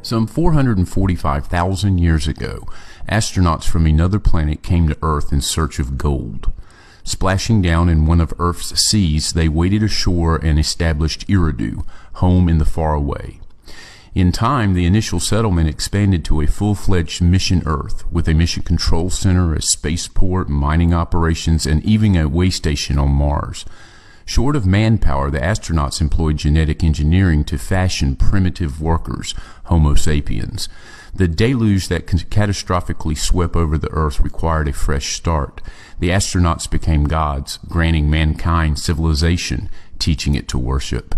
Some 445,000 years ago, astronauts from another planet came to Earth in search of gold. Splashing down in one of Earth's seas, they waded ashore and established Eridu, home in the faraway. In time, the initial settlement expanded to a full-fledged mission Earth, with a mission control center, a spaceport, mining operations, and even a way station on Mars. Short of manpower, the astronauts employed genetic engineering to fashion primitive workers, Homo sapiens. The deluge that catastrophically swept over the Earth required a fresh start. The astronauts became gods, granting mankind civilization, teaching it to worship.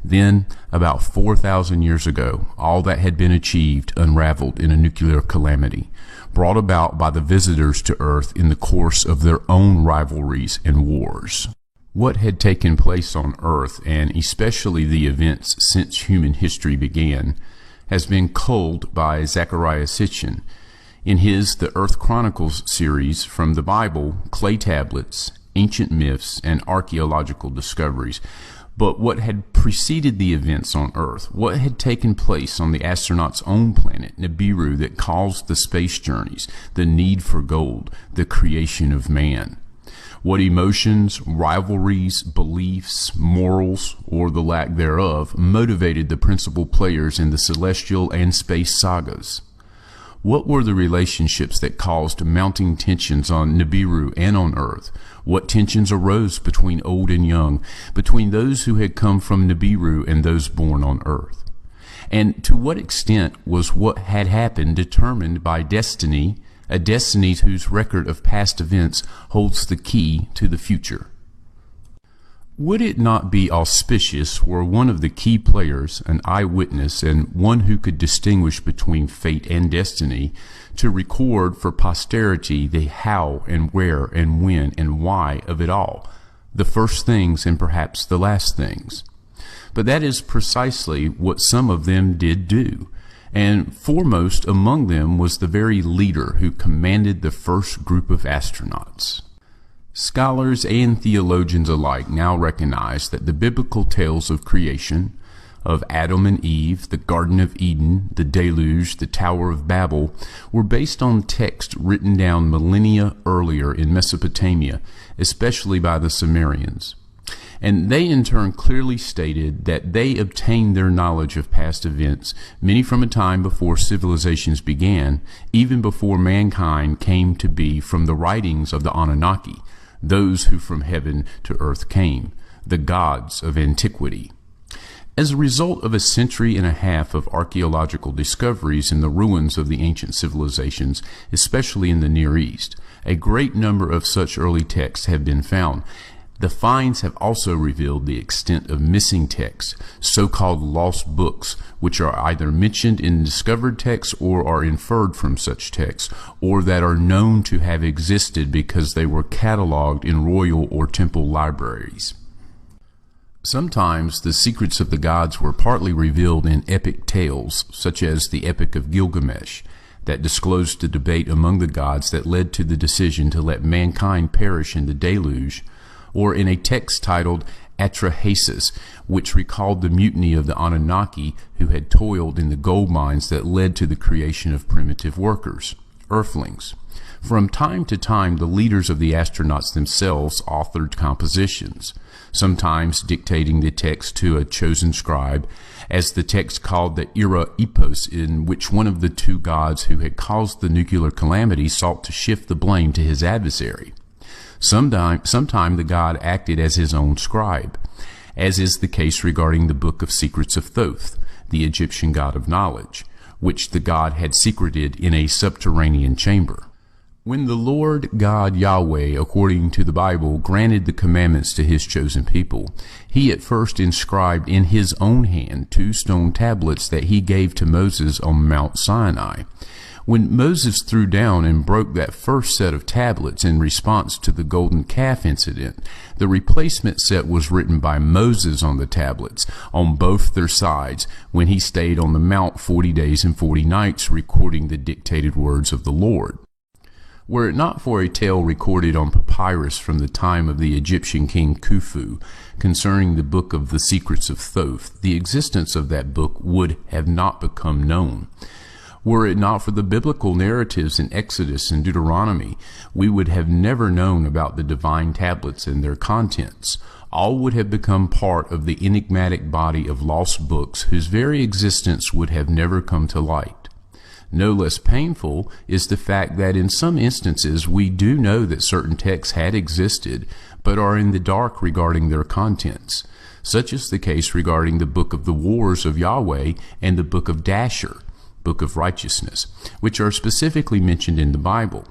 Then, about 4,000 years ago, all that had been achieved unraveled in a nuclear calamity, brought about by the visitors to Earth in the course of their own rivalries and wars. What had taken place on Earth, and especially the events since human history began, has been culled by Zecharia Sitchin in his The Earth Chronicles series from the Bible, clay tablets, ancient myths, and archaeological discoveries. But what had preceded the events on Earth, what had taken place on the astronauts' own planet, Nibiru, that caused the space journeys, the need for gold, the creation of man? What emotions, rivalries, beliefs, morals, or the lack thereof, motivated the principal players in the celestial and space sagas? What were the relationships that caused mounting tensions on Nibiru and on Earth? What tensions arose between old and young, between those who had come from Nibiru and those born on Earth? And to what extent was what had happened determined by destiny, a destiny whose record of past events holds the key to the future? Would it not be auspicious were one of the key players, an eyewitness, and one who could distinguish between fate and destiny, to record for posterity the how and where and when and why of it all, the first things and perhaps the last things? But that is precisely what some of them did do. And foremost among them was the very leader who commanded the first group of astronauts. Scholars and theologians alike now recognize that the biblical tales of creation, of Adam and Eve, the Garden of Eden, the Deluge, the Tower of Babel, were based on texts written down millennia earlier in Mesopotamia, especially by the Sumerians. And they in turn clearly stated that they obtained their knowledge of past events, many from a time before civilizations began, even before mankind came to be, from the writings of the Anunnaki, those who from heaven to earth came, the gods of antiquity. As a result of a century and a half of archaeological discoveries in the ruins of the ancient civilizations, especially in the Near East, a great number of such early texts have been found. The finds have also revealed the extent of missing texts, so-called lost books, which are either mentioned in discovered texts or are inferred from such texts, or that are known to have existed because they were cataloged in royal or temple libraries. Sometimes the secrets of the gods were partly revealed in epic tales, such as the Epic of Gilgamesh, that disclosed the debate among the gods that led to the decision to let mankind perish in the deluge, or in a text titled Atrahasis, which recalled the mutiny of the Anunnaki who had toiled in the gold mines that led to the creation of primitive workers, earthlings. From time to time, the leaders of the astronauts themselves authored compositions, sometimes dictating the text to a chosen scribe, as the text called the Era Epos, in which one of the two gods who had caused the nuclear calamity sought to shift the blame to his adversary. Sometime the god acted as his own scribe, as is the case regarding the Book of Secrets of Thoth, the Egyptian god of knowledge, which the god had secreted in a subterranean chamber. When the Lord God Yahweh, according to the Bible, granted the commandments to his chosen people, he at first inscribed in his own hand 2 stone tablets that he gave to Moses on Mount Sinai. When Moses threw down and broke that first set of tablets in response to the golden calf incident, the replacement set was written by Moses on the tablets on both their sides when he stayed on the mount 40 days and 40 nights recording the dictated words of the Lord. Were it not for a tale recorded on papyrus from the time of the Egyptian king Khufu concerning the book of the secrets of Thoth, the existence of that book would have not become known. Were it not for the biblical narratives in Exodus and Deuteronomy, we would have never known about the divine tablets and their contents. All would have become part of the enigmatic body of lost books whose very existence would have never come to light. No less painful is the fact that in some instances we do know that certain texts had existed, but are in the dark regarding their contents. Such is the case regarding the Book of the Wars of Yahweh and the Book of Dasher, Book of Righteousness, which are specifically mentioned in the Bible.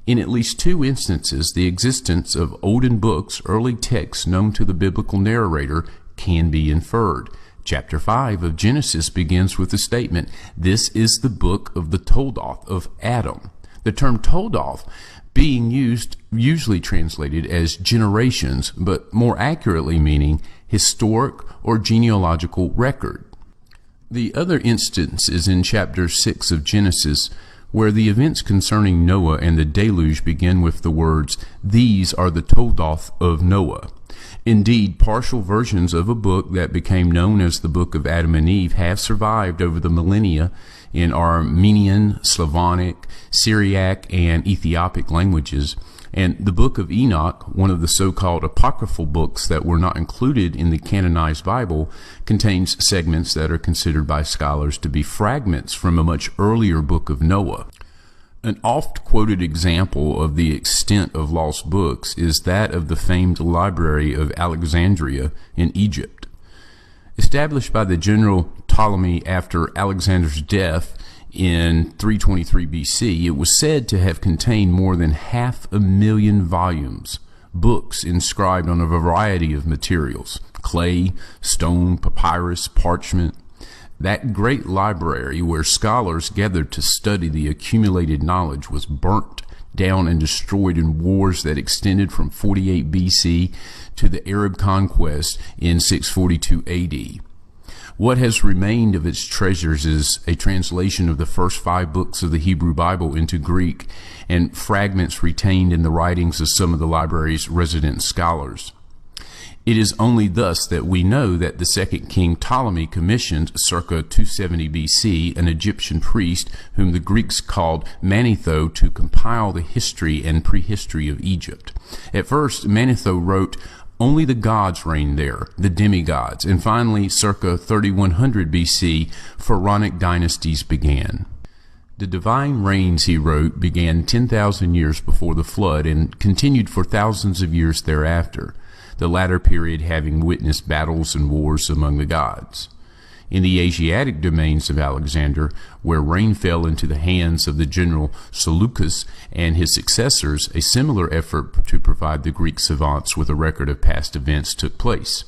In at least two instances, the existence of olden books, early texts known to the biblical narrator, can be inferred. Chapter 5 of Genesis begins with the statement, "This is the book of the Toldoth of Adam." The term Toldoth being usually translated as generations, but more accurately meaning historic or genealogical record. The other instance is in chapter 6 of Genesis, where the events concerning Noah and the deluge begin with the words, "These are the Toldoth of Noah." Indeed, partial versions of a book that became known as the Book of Adam and Eve have survived over the millennia in Armenian, Slavonic, Syriac, and Ethiopic languages. And the Book of Enoch, one of the so-called apocryphal books that were not included in the canonized Bible, contains segments that are considered by scholars to be fragments from a much earlier Book of Noah. An oft-quoted example of the extent of lost books is that of the famed Library of Alexandria in Egypt. Established by the general Ptolemy after Alexander's death in 323 BC, it was said to have contained more than 500,000 volumes, books inscribed on a variety of materials: clay, stone, papyrus, parchment. That great library where scholars gathered to study the accumulated knowledge was burnt down and destroyed in wars that extended from 48 BC to the Arab conquest in 642 AD. What has remained of its treasures is a translation of the first 5 books of the Hebrew Bible into Greek and fragments retained in the writings of some of the library's resident scholars. It is only thus that we know that the second king Ptolemy commissioned, circa 270 BC, an Egyptian priest whom the Greeks called Manetho to compile the history and prehistory of Egypt. At first, Manetho wrote, "Only the gods reign there, the demigods," and finally, circa 3100 BC, pharaonic dynasties began. The divine reigns, he wrote, began 10,000 years before the flood and continued for thousands of years thereafter, the latter period having witnessed battles and wars among the gods. In the Asiatic domains of Alexander, where reign fell into the hands of the general Seleucus and his successors, a similar effort to provide the Greek savants with a record of past events took place.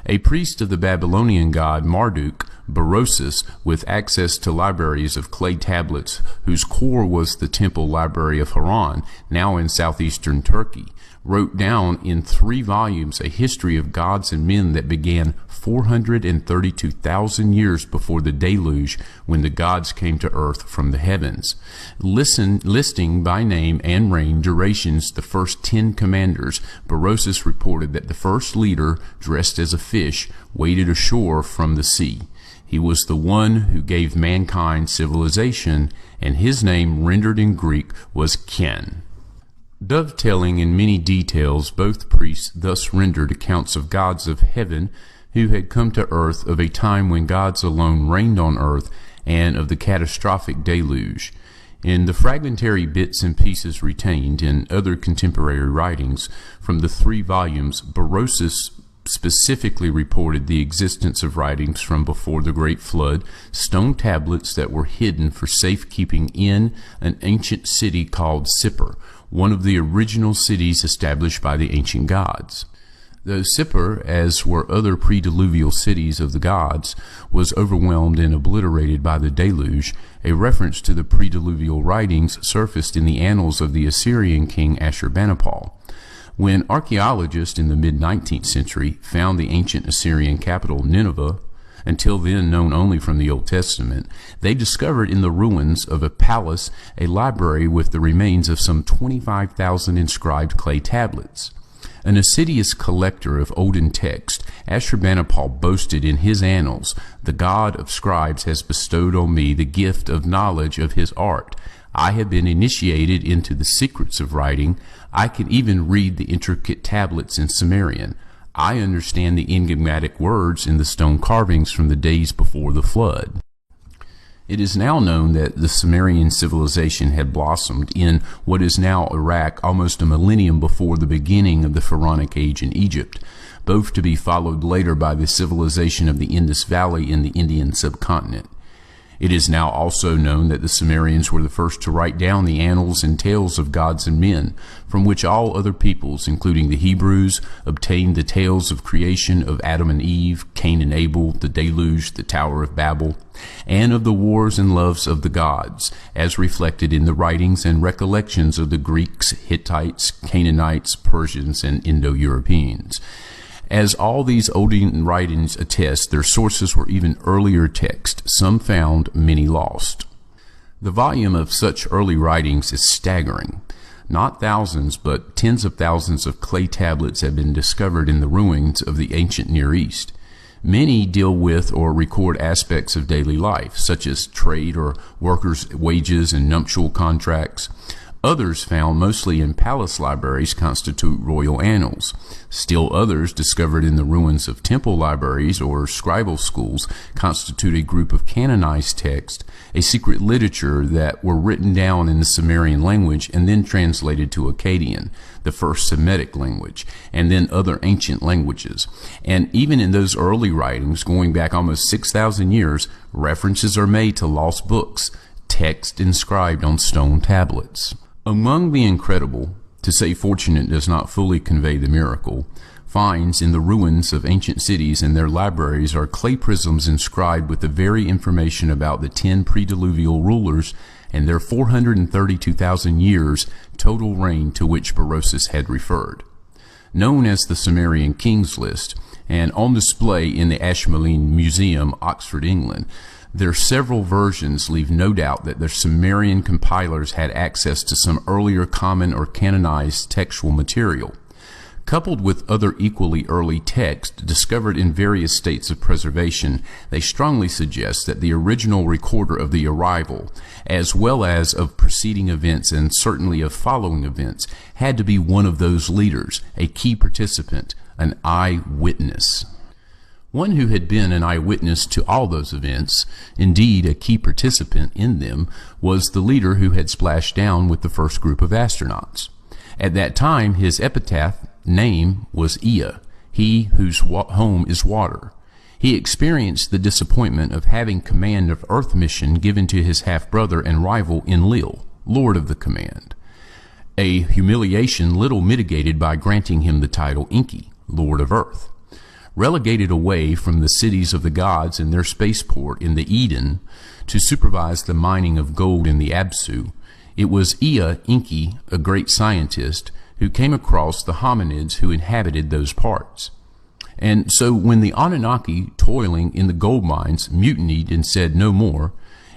A priest of the Babylonian god Marduk, Berosus, with access to libraries of clay tablets whose core was the temple library of Haran, now in southeastern Turkey, wrote down in 3 volumes a history of gods and men that began 432,000 years before the deluge, when the gods came to earth from the heavens. Listing by name and reign durations the first 10 commanders, Berosus reported that the first leader, dressed as a fish, waded ashore from the sea. He was the one who gave mankind civilization, and his name rendered in Greek was Ken. Dovetailing in many details, both priests thus rendered accounts of gods of heaven who had come to earth, of a time when gods alone reigned on earth, and of the catastrophic deluge. In the fragmentary bits and pieces retained in other contemporary writings from the 3 volumes, Berosus specifically reported the existence of writings from before the Great Flood, stone tablets that were hidden for safekeeping in an ancient city called Sippar, one of the original cities established by the ancient gods. Though Sippar, as were other pre-diluvial cities of the gods, was overwhelmed and obliterated by the deluge, a reference to the pre-diluvial writings surfaced in the annals of the Assyrian king Ashurbanipal. When archaeologists in the mid-19th century found the ancient Assyrian capital Nineveh, until then known only from the Old Testament, they discovered in the ruins of a palace a library with the remains of some 25,000 inscribed clay tablets. An assiduous collector of olden text, Ashurbanipal boasted in his annals, "The God of scribes has bestowed on me the gift of knowledge of his art. I have been initiated into the secrets of writing. I can even read the intricate tablets in Sumerian. I understand the enigmatic words in the stone carvings from the days before the flood." It is now known that the Sumerian civilization had blossomed in what is now Iraq almost a millennium before the beginning of the Pharaonic Age in Egypt, both to be followed later by the civilization of the Indus Valley in the Indian subcontinent. It is now also known that the Sumerians were the first to write down the annals and tales of gods and men, from which all other peoples, including the Hebrews, obtained the tales of creation of Adam and Eve, Cain and Abel, the deluge, the Tower of Babel, and of the wars and loves of the gods, as reflected in the writings and recollections of the Greeks, Hittites, Canaanites, Persians, and Indo-Europeans. As all these olden writings attest, their sources were even earlier texts, some found, many lost. The volume of such early writings is staggering. Not thousands, but tens of thousands of clay tablets have been discovered in the ruins of the ancient Near East. Many deal with or record aspects of daily life, such as trade or workers' wages and nuptial contracts. Others, found mostly in palace libraries, constitute royal annals. Still others, discovered in the ruins of temple libraries or scribal schools, constitute a group of canonized texts, a secret literature that were written down in the Sumerian language and then translated to Akkadian, the first Semitic language, and then other ancient languages. And even in those early writings, going back almost 6,000 years, references are made to lost books, text inscribed on stone tablets. Among the incredible, to say fortunate does not fully convey the miracle, finds in the ruins of ancient cities and their libraries are clay prisms inscribed with the very information about the 10 pre-diluvial rulers and their 432,000 years total reign to which Berosus had referred. Known as the Sumerian Kings List, and on display in the Ashmolean Museum, Oxford, England, their several versions leave no doubt that the Sumerian compilers had access to some earlier common or canonized textual material. Coupled with other equally early texts discovered in various states of preservation, they strongly suggest that the original recorder of the arrival, as well as of preceding events and certainly of following events, had to be one of those leaders, a key participant, an eyewitness. One who had been an eyewitness to all those events, indeed a key participant in them, was the leader who had splashed down with the first group of astronauts. At that time, his epitaph name was Ea, he whose home is water. He experienced the disappointment of having command of Earth mission given to his half-brother and rival Enlil, lord of the command, a humiliation little mitigated by granting him the title Enki, lord of Earth. Relegated away from the cities of the gods and their spaceport in the Eden to supervise the mining of gold in the Absu, it was Ea Enki, a great scientist, who came across the hominids who inhabited those parts. And so when the Anunnaki, toiling in the gold mines, mutinied and said no more,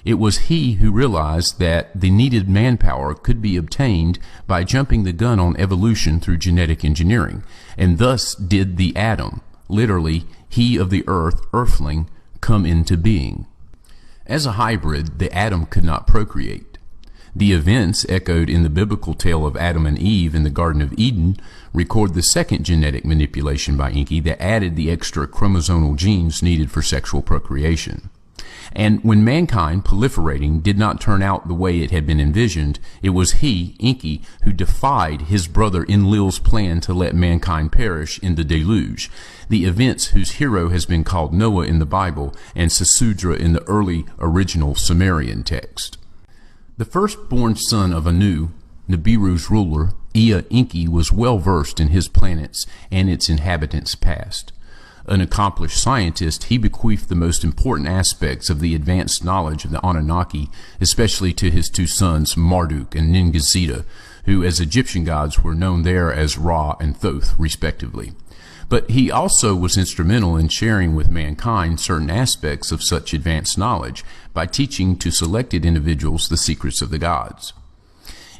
it was he who realized that the needed manpower could be obtained by jumping the gun on evolution through genetic engineering, and thus did the Adam, literally, he of the earth, earthling, come into being. As a hybrid, the Adam could not procreate. The events echoed in the biblical tale of Adam and Eve in the Garden of Eden record the second genetic manipulation by Enki that added the extra chromosomal genes needed for sexual procreation. And when mankind, proliferating, did not turn out the way it had been envisioned, it was he, Enki, who defied his brother Enlil's plan to let mankind perish in the deluge, the events whose hero has been called Noah in the Bible and Sesudra in the early original Sumerian text. The firstborn son of Anu, Nibiru's ruler, Ea Enki, was well versed in his planet's and its inhabitants' past. An accomplished scientist, he bequeathed the most important aspects of the advanced knowledge of the Anunnaki, especially to his two sons, Marduk and Ningishzida, who as Egyptian gods were known there as Ra and Thoth, respectively. But he also was instrumental in sharing with mankind certain aspects of such advanced knowledge by teaching to selected individuals the secrets of the gods.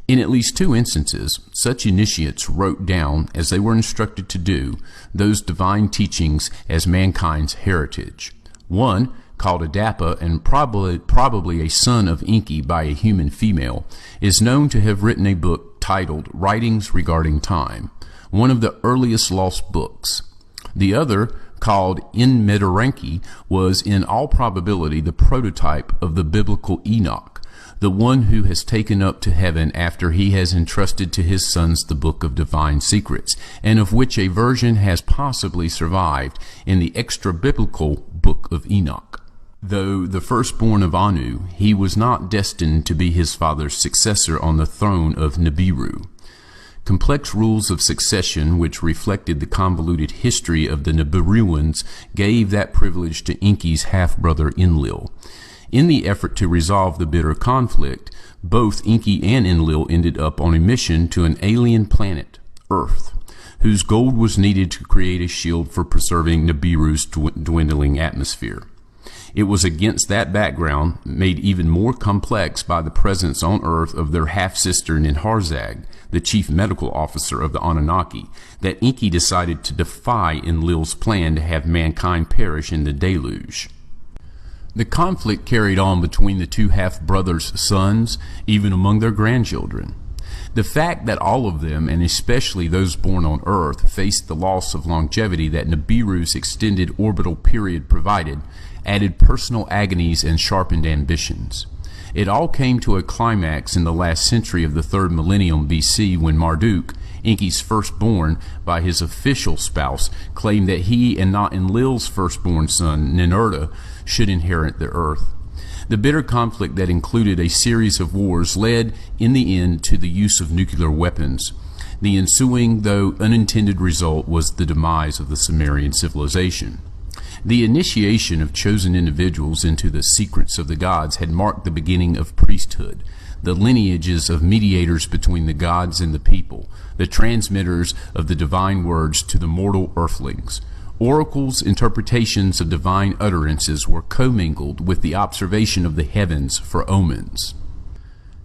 In at least 2 instances, such initiates wrote down, as they were instructed to do, those divine teachings as mankind's heritage. One, called Adapa and probably a son of Enki by a human female, is known to have written a book titled Writings Regarding Time, one of the earliest lost books. The other, called Enki, was in all probability the prototype of the biblical Enoch, the one who has taken up to heaven after he has entrusted to his sons the book of divine secrets, and of which a version has possibly survived in the extra-biblical book of Enoch. Though the firstborn of Anu, he was not destined to be his father's successor on the throne of Nibiru. Complex rules of succession, which reflected the convoluted history of the Nibiruans, gave that privilege to Enki's half-brother Enlil. In the effort to resolve the bitter conflict, both Enki and Enlil ended up on a mission to an alien planet, Earth, whose gold was needed to create a shield for preserving Nibiru's dwindling atmosphere. It was against that background, made even more complex by the presence on Earth of their half-sister Ninharzag, the chief medical officer of the Anunnaki, that Enki decided to defy Enlil's plan to have mankind perish in the deluge. The conflict carried on between the 2 half-brothers' sons, even among their grandchildren. The fact that all of them, and especially those born on Earth, faced the loss of longevity that Nibiru's extended orbital period provided, added personal agonies and sharpened ambitions. It all came to a climax in the last century of the 3rd millennium BC when Marduk, Enki's firstborn by his official spouse, claimed that he and not Enlil's firstborn son, Ninurta, should inherit the earth. The bitter conflict that included a series of wars led, in the end, to the use of nuclear weapons. The ensuing, though unintended, result was the demise of the Sumerian civilization. The initiation of chosen individuals into the secrets of the gods had marked the beginning of priesthood, the lineages of mediators between the gods and the people, the transmitters of the divine words to the mortal earthlings. Oracles' interpretations of divine utterances were commingled with the observation of the heavens for omens.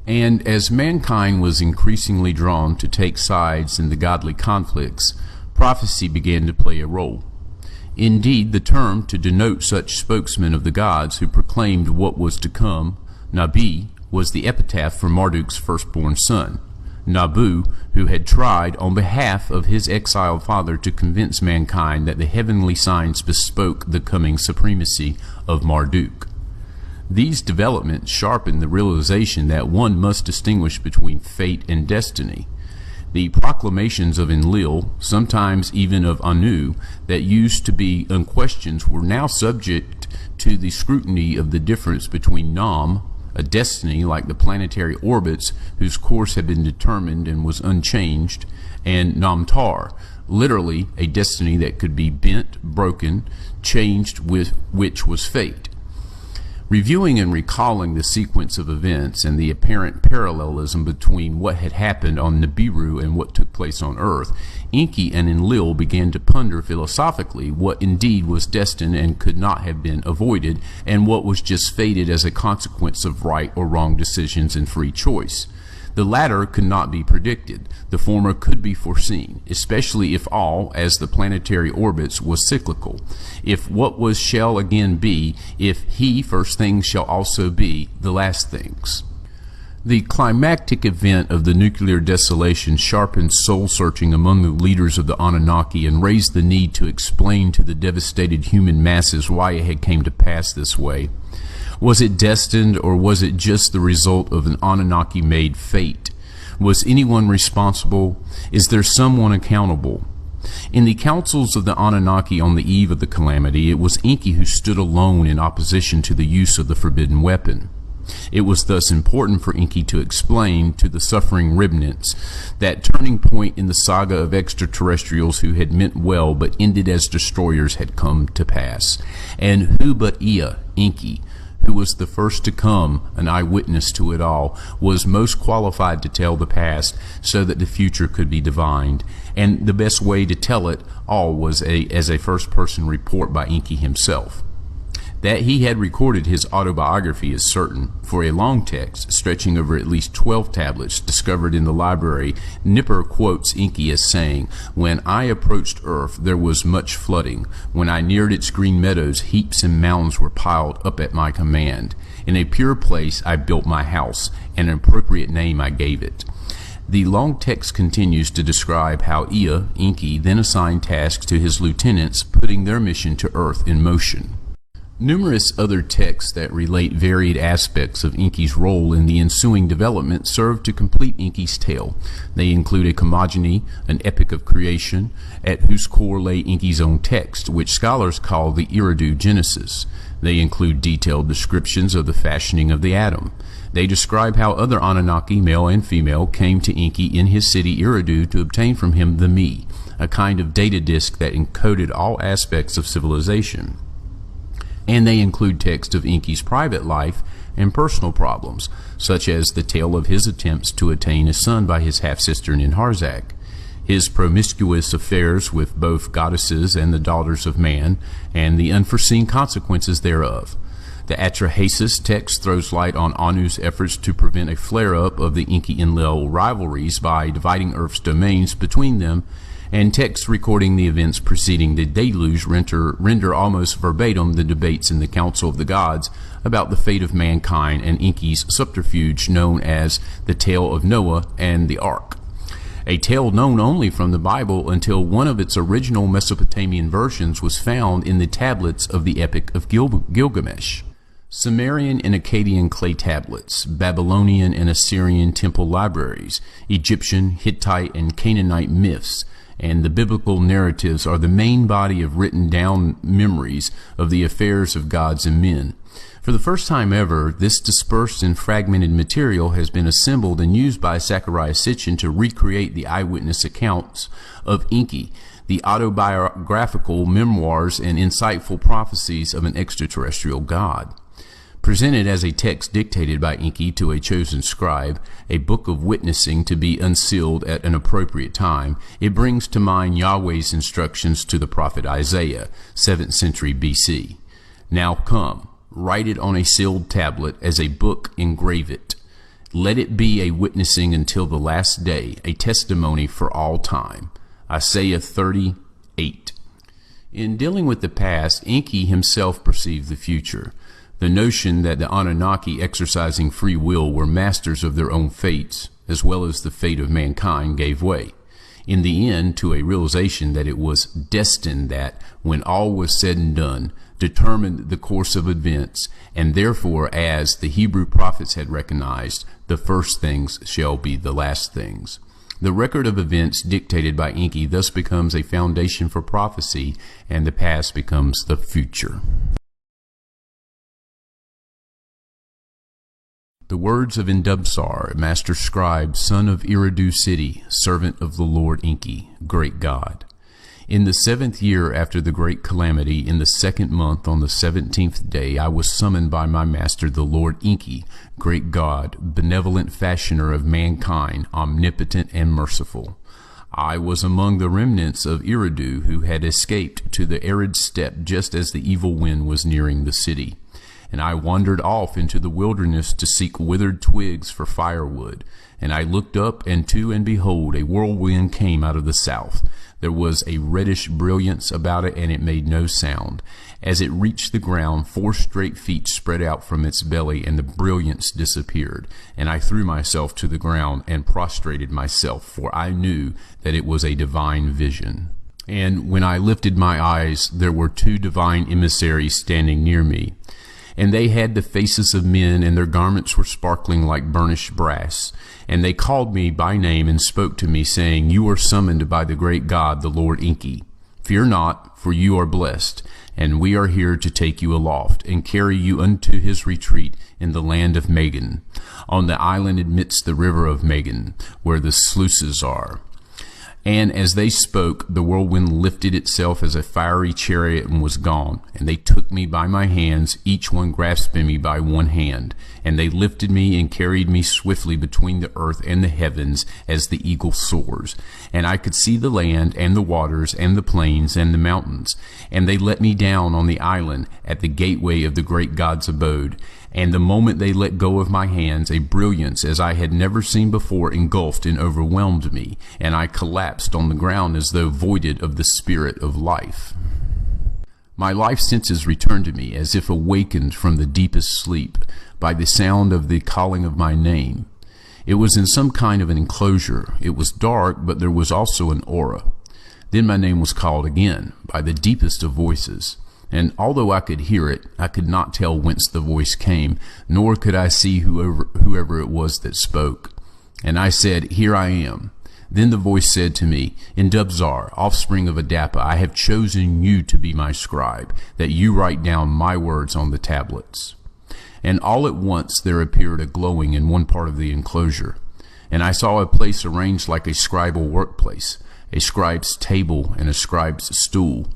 And as mankind was increasingly drawn to take sides in the godly conflicts, prophecy began to play a role. Indeed, the term to denote such spokesmen of the gods who proclaimed what was to come, Nabi, was the epitaph for Marduk's firstborn son, Nabu, who had tried on behalf of his exiled father to convince mankind that the heavenly signs bespoke the coming supremacy of Marduk. These developments sharpened the realization that one must distinguish between fate and destiny. The proclamations of Enlil, sometimes even of Anu, that used to be unquestioned were now subject to the scrutiny of the difference between Nam, a destiny like the planetary orbits whose course had been determined and was unchanged, and Namtar, literally a destiny that could be bent, broken, changed, with which was fate. Reviewing and recalling the sequence of events and the apparent parallelism between what had happened on Nibiru and what took place on Earth, Enki and Enlil began to ponder philosophically what indeed was destined and could not have been avoided, and what was just fated as a consequence of right or wrong decisions and free choice. The latter could not be predicted. The former could be foreseen, especially if all, as the planetary orbits, was cyclical. If what was shall again be, if he, first things, shall also be the last things. The climactic event of the nuclear desolation sharpened soul-searching among the leaders of the Anunnaki and raised the need to explain to the devastated human masses why it had come to pass this way. Was it destined, or was it just the result of an Anunnaki-made fate? Was anyone responsible? Is there someone accountable? In the councils of the Anunnaki on the eve of the calamity, it was Enki who stood alone in opposition to the use of the forbidden weapon. It was thus important for Enki to explain to the suffering remnants that turning point in the saga of extraterrestrials who had meant well but ended as destroyers had come to pass. And who but Ea, Enki, who was the first to come, an eyewitness to it all, was most qualified to tell the past so that the future could be divined. And the best way to tell it all was as a first-person report by Enki himself. That he had recorded his autobiography is certain, for a long text stretching over at least 12 tablets discovered in the library, Nippur quotes Enki as saying, "When I approached earth, there was much flooding. When I neared its green meadows, heaps and mounds were piled up at my command. In a pure place I built my house, and an appropriate name I gave it." The long text continues to describe how Ea, Enki, then assigned tasks to his lieutenants, putting their mission to earth in motion. Numerous other texts that relate varied aspects of Enki's role in the ensuing development serve to complete Enki's tale. They include a cosmogony, an epic of creation, at whose core lay Enki's own text, which scholars call the Eridu Genesis. They include detailed descriptions of the fashioning of the atom. They describe how other Anunnaki, male and female, came to Enki in his city Eridu to obtain from him the Me, a kind of data disk that encoded all aspects of civilization. And they include text of Enki's private life and personal problems, such as the tale of his attempts to attain a son by his half-sister Ninharzak, his promiscuous affairs with both goddesses and the daughters of man, and the unforeseen consequences thereof. The Atrahasis text throws light on Anu's efforts to prevent a flare-up of the Enki-Enlil rivalries by dividing Earth's domains between them, and texts recording the events preceding the deluge render almost verbatim the debates in the Council of the Gods about the fate of mankind and Enki's subterfuge known as the Tale of Noah and the Ark, a tale known only from the Bible until one of its original Mesopotamian versions was found in the tablets of the Epic of Gilgamesh. Sumerian and Akkadian clay tablets, Babylonian and Assyrian temple libraries, Egyptian, Hittite, and Canaanite myths, and the biblical narratives are the main body of written down memories of the affairs of gods and men. For the first time ever, this dispersed and fragmented material has been assembled and used by Zecharia Sitchin to recreate the eyewitness accounts of Enki, the autobiographical memoirs and insightful prophecies of an extraterrestrial god. Presented as a text dictated by Enki to a chosen scribe, a book of witnessing to be unsealed at an appropriate time, it brings to mind Yahweh's instructions to the prophet Isaiah, 7th century BC. "Now come, write it on a sealed tablet, as a book engrave it. Let it be a witnessing until the last day, a testimony for all time." Isaiah 30:8. In dealing with the past, Enki himself perceived the future. The notion that the Anunnaki exercising free will were masters of their own fates, as well as the fate of mankind, gave way, in the end, to a realization that it was destined that, when all was said and done, determined the course of events, and therefore, as the Hebrew prophets had recognized, the first things shall be the last things. The record of events dictated by Enki thus becomes a foundation for prophecy, and the past becomes the future. The words of Indubsar, master scribe, son of Eridu city, servant of the Lord Enki, great God. In the 7th year after the great calamity, in the 2nd month, on the 17th day, I was summoned by my master, the Lord Enki, great God, benevolent fashioner of mankind, omnipotent and merciful. I was among the remnants of Eridu who had escaped to the arid steppe just as the evil wind was nearing the city. And I wandered off into the wilderness to seek withered twigs for firewood. And I looked up, and behold, a whirlwind came out of the south. There was a reddish brilliance about it, and it made no sound. As it reached the ground, 4 straight feet spread out from its belly, and the brilliance disappeared. And I threw myself to the ground and prostrated myself, for I knew that it was a divine vision. And when I lifted my eyes, there were 2 divine emissaries standing near me. And they had the faces of men, and their garments were sparkling like burnished brass. And they called me by name and spoke to me, saying, "You are summoned by the great God, the Lord Enki. Fear not, for you are blessed, and we are here to take you aloft, and carry you unto his retreat in the land of Magan, on the island amidst the river of Magan, where the sluices are. And as they spoke, the whirlwind lifted itself as a fiery chariot and was gone. And they took me by my hands, each one grasping me by one hand. And they lifted me and carried me swiftly between the earth and the heavens as the eagle soars. And I could see the land and the waters and the plains and the mountains. And they let me down on the island at the gateway of the great God's abode. And the moment they let go of my hands, a brilliance as I had never seen before engulfed and overwhelmed me, and I collapsed on the ground as though voided of the spirit of life. My life senses returned to me as if awakened from the deepest sleep by the sound of the calling of my name. It was in some kind of an enclosure. It was dark, but there was also an aura. Then my name was called again by the deepest of voices. And although I could hear it, I could not tell whence the voice came, nor could I see whoever it was that spoke. And I said, "Here I am." Then the voice said to me, "Indubzar, offspring of Adapa, I have chosen you to be my scribe, that you write down my words on the tablets." And all at once there appeared a glowing in one part of the enclosure. And I saw a place arranged like a scribal workplace, a scribe's table and a scribe's stool.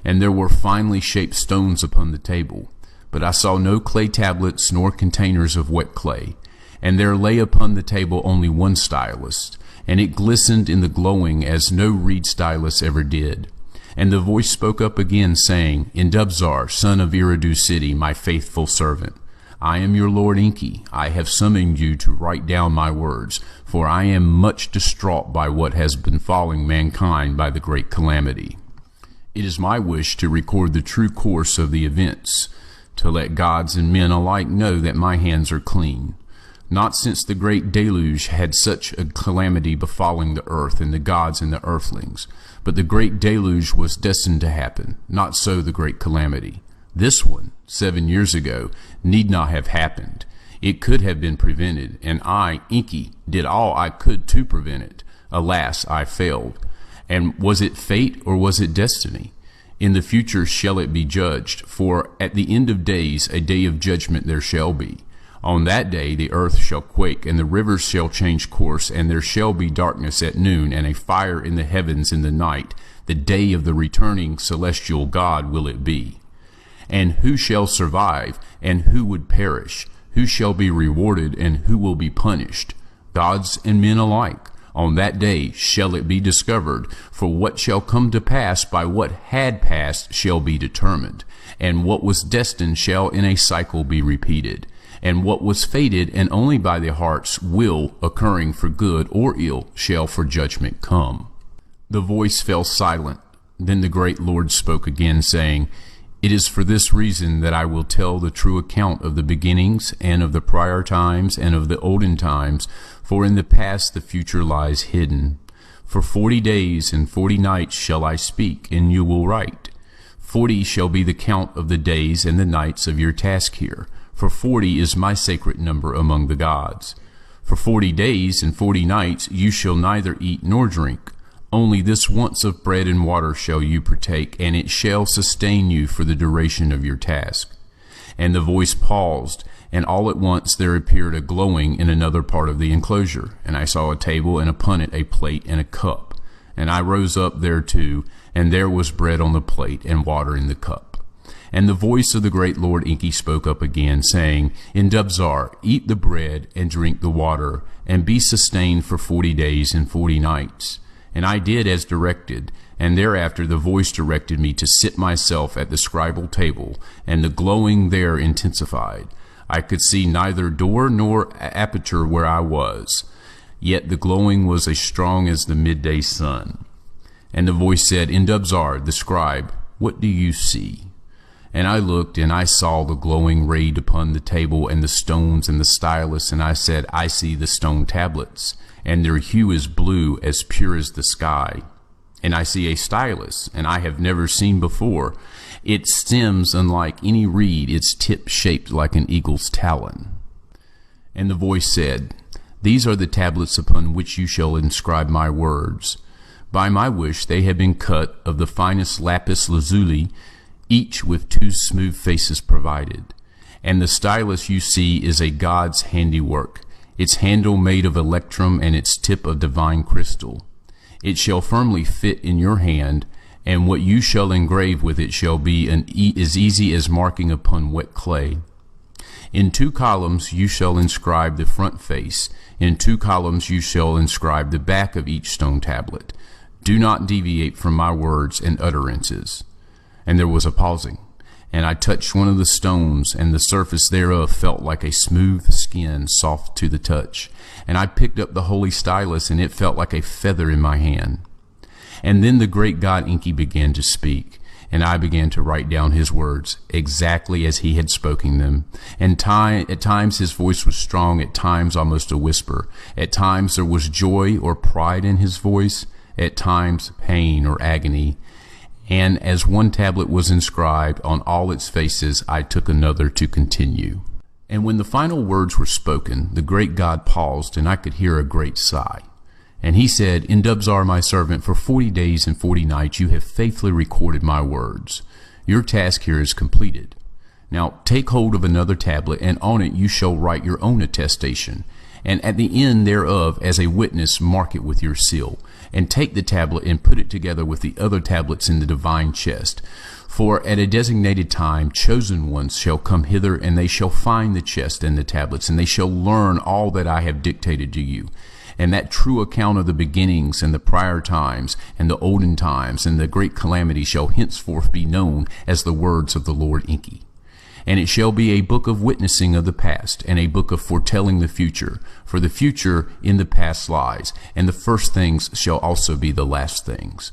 And there were finely shaped stones upon the table. But I saw no clay tablets nor containers of wet clay. And there lay upon the table only one stylus, and it glistened in the glowing as no reed stylus ever did. And the voice spoke up again, saying, "Indubzar, son of Eridu city, my faithful servant, I am your lord Enki. I have summoned you to write down my words, for I am much distraught by what has befalling mankind by the great calamity. It is my wish to record the true course of the events, to let gods and men alike know that my hands are clean. Not since the great deluge had such a calamity befalling the earth and the gods and the earthlings. But the great deluge was destined to happen, not so the great calamity. This one, 7 years ago, need not have happened. It could have been prevented, and I, Enki, did all I could to prevent it. Alas, I failed. And was it fate or was it destiny? In the future shall it be judged, for at the end of days a day of judgment there shall be. On that day the earth shall quake, and the rivers shall change course, and there shall be darkness at noon, and a fire in the heavens in the night. The day of the returning celestial God will it be. And who shall survive, and who would perish? Who shall be rewarded, and who will be punished? Gods and men alike. On that day shall it be discovered, for what shall come to pass by what had passed shall be determined, and what was destined shall in a cycle be repeated, and what was fated and only by the heart's will occurring for good or ill shall for judgment come. The voice fell silent. Then the great Lord spoke again, saying, "It is for this reason that I will tell the true account of the beginnings and of the prior times and of the olden times, for in the past the future lies hidden. For 40 days and 40 nights shall I speak, and you will write. 40 shall be the count of the days and the nights of your task here, for 40 is my sacred number among the gods. For 40 days and 40 nights you shall neither eat nor drink. Only this once of bread and water shall you partake, and it shall sustain you for the duration of your task." And the voice paused, and all at once there appeared a glowing in another part of the enclosure, and I saw a table, and upon it a plate and a cup. And I rose up thereto, and there was bread on the plate and water in the cup. And the voice of the great Lord Enki spoke up again, saying, "Indubzar, eat the bread and drink the water, and be sustained for 40 days and 40 nights. And I did as directed, and thereafter the voice directed me to sit myself at the scribal table, and the glowing there intensified. I could see neither door nor aperture where I was, yet the glowing was as strong as the midday sun. And the voice said, "Indubzar, the scribe, what do you see?" And I looked, and I saw the glowing rayed upon the table, and the stones and the stylus, and I said, "I see the stone tablets, and their hue is blue, as pure as the sky. And I see a stylus, and I have never seen before. Its stems unlike any reed, its tip shaped like an eagle's talon." And the voice said, "These are the tablets upon which you shall inscribe my words. By my wish they have been cut of the finest lapis lazuli, each with 2 smooth faces provided. And the stylus you see is a god's handiwork, its handle made of electrum and its tip of divine crystal. It shall firmly fit in your hand, and what you shall engrave with it shall be as easy as marking upon wet clay. In 2 columns you shall inscribe the front face. In 2 columns you shall inscribe the back of each stone tablet. Do not deviate from my words and utterances. And there was a pausing. And I touched one of the stones, and the surface thereof felt like a smooth skin, soft to the touch. And I picked up the holy stylus, and it felt like a feather in my hand. And then the great god Enki began to speak, and I began to write down his words, exactly as he had spoken them. And at times his voice was strong, at times almost a whisper. At times there was joy or pride in his voice, at times pain or agony. And as one tablet was inscribed on all its faces, I took another to continue. And when the final words were spoken, the great god paused, and I could hear a great sigh. And he said, Indubzar, my servant, for 40 days and 40 nights you have faithfully recorded my words. Your task here is completed. Now take hold of another tablet, and on it you shall write your own attestation. And at the end thereof, as a witness, mark it with your seal. And take the tablet and put it together with the other tablets in the divine chest. For at a designated time chosen ones shall come hither, and they shall find the chest and the tablets, and they shall learn all that I have dictated to you. And that true account of the beginnings and the prior times and the olden times and the great calamity shall henceforth be known as the words of the Lord Enki. And it shall be a book of witnessing of the past, and a book of foretelling the future. For the future in the past lies, and the first things shall also be the last things.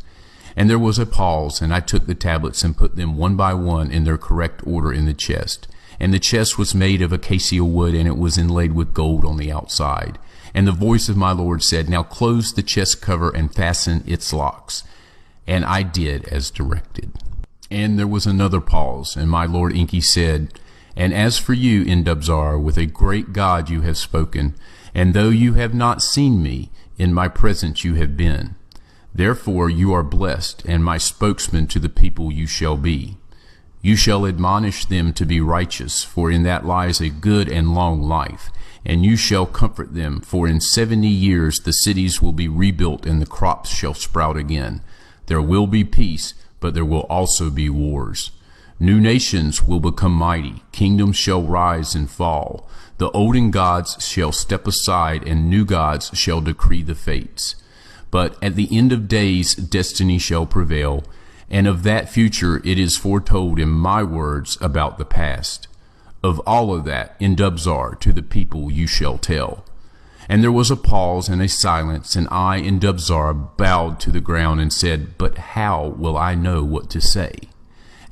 And there was a pause, and I took the tablets and put them one by one in their correct order in the chest. And the chest was made of acacia wood, and it was inlaid with gold on the outside. And the voice of my Lord said, Now close the chest cover and fasten its locks. And I did as directed. And there was another pause, and my Lord Enki said, And as for you, Indubzar, with a great God you have spoken, and though you have not seen me, in my presence you have been. Therefore you are blessed, and my spokesman to the people you shall be. You shall admonish them to be righteous, for in that lies a good and long life. And you shall comfort them, for in 70 years the cities will be rebuilt, and the crops shall sprout again. There will be peace, but there will also be wars. New nations will become mighty, kingdoms shall rise and fall. The olden gods shall step aside, and new gods shall decree the fates. But at the end of days destiny shall prevail, and of that future it is foretold in my words about the past. Of all of that, Indubzar, to the people you shall tell. And there was a pause and a silence, and I, Indubzar, bowed to the ground and said, But how will I know what to say?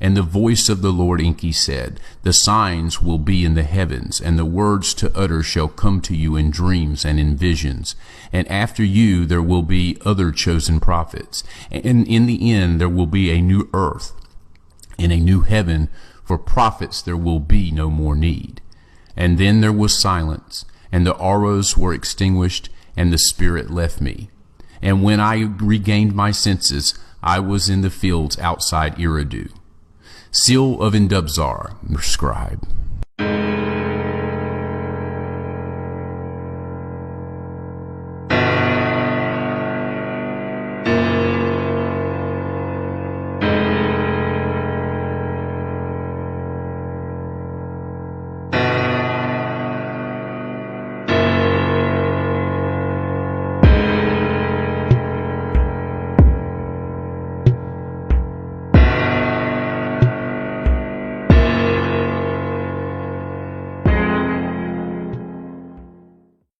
And the voice of the Lord Enki said, The signs will be in the heavens, and the words to utter shall come to you in dreams and in visions. And after you there will be other chosen prophets. And in the end there will be a new earth and a new heaven. For prophets there will be no more need. And then there was silence, and the auras were extinguished, and the spirit left me. And when I regained my senses, I was in the fields outside Eridu. Seal of Indubzar, scribe.